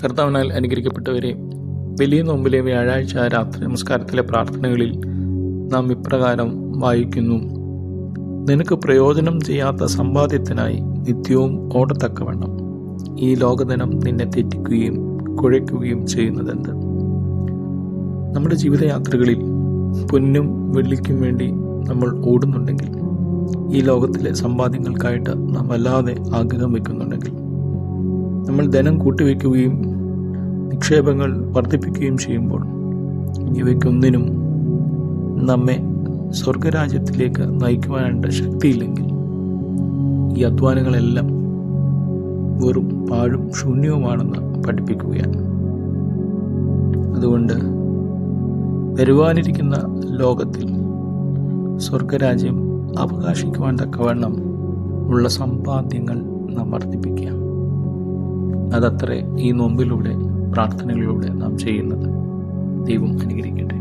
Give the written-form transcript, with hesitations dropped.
കർത്താവിനാൽ അനുഗ്രഹിക്കപ്പെട്ടവരെ, വലിയ നോമ്പിലെ വ്യാഴാഴ്ച രാത്രി നമസ്കാരത്തിലെ പ്രാർത്ഥനകളിൽ നാം ഇപ്രകാരം വായിക്കുന്നു: നിനക്ക് പ്രയോജനം ചെയ്യാത്ത സമ്പാദ്യത്തിനായി നിത്യവും ഓടത്തക്കവണ്ണം ഈ ലോകധനം നിന്നെ തെറ്റിക്കുകയും കുഴയ്ക്കുകയും ചെയ്യുന്നതെന്ത്? നമ്മുടെ ജീവിതയാത്രകളിൽ പൊന്നും വെള്ളിക്കും വേണ്ടി നമ്മൾ ഓടുന്നുണ്ടെങ്കിൽ, ഈ ലോകത്തിലെ സമ്പാദ്യങ്ങൾക്കായിട്ട് നാം വല്ലാതെ ആഗ്രഹം വയ്ക്കുന്നുണ്ടെങ്കിൽ, നമ്മൾ ധനം കൂട്ടിവെക്കുകയും നിക്ഷേപങ്ങൾ വർദ്ധിപ്പിക്കുകയും ചെയ്യുമ്പോൾ ഇവയ്ക്കൊന്നിനും നമ്മെ സ്വർഗരാജ്യത്തിലേക്ക് നയിക്കുവാനായിട്ട് ശക്തിയില്ലെങ്കിൽ, ഈ അധ്വാനങ്ങളെല്ലാം വെറും പാഴും ശൂന്യവുമാണെന്ന് പഠിപ്പിക്കുകയാണ്. അതുകൊണ്ട് വരുവാനിരിക്കുന്ന ലോകത്തിൽ സ്വർഗരാജ്യം അവകാശിക്കുവാൻ തക്കവണ്ണം ഉള്ള സമ്പാദ്യങ്ങൾ നാം വർദ്ധിപ്പിക്കുക. അതത്രേ ഈ നോമ്പിലൂടെ പ്രാർത്ഥനകളിലൂടെ നാം ചെയ്യുന്നത്. ദൈവം അനുഗ്രഹിക്കട്ടെ.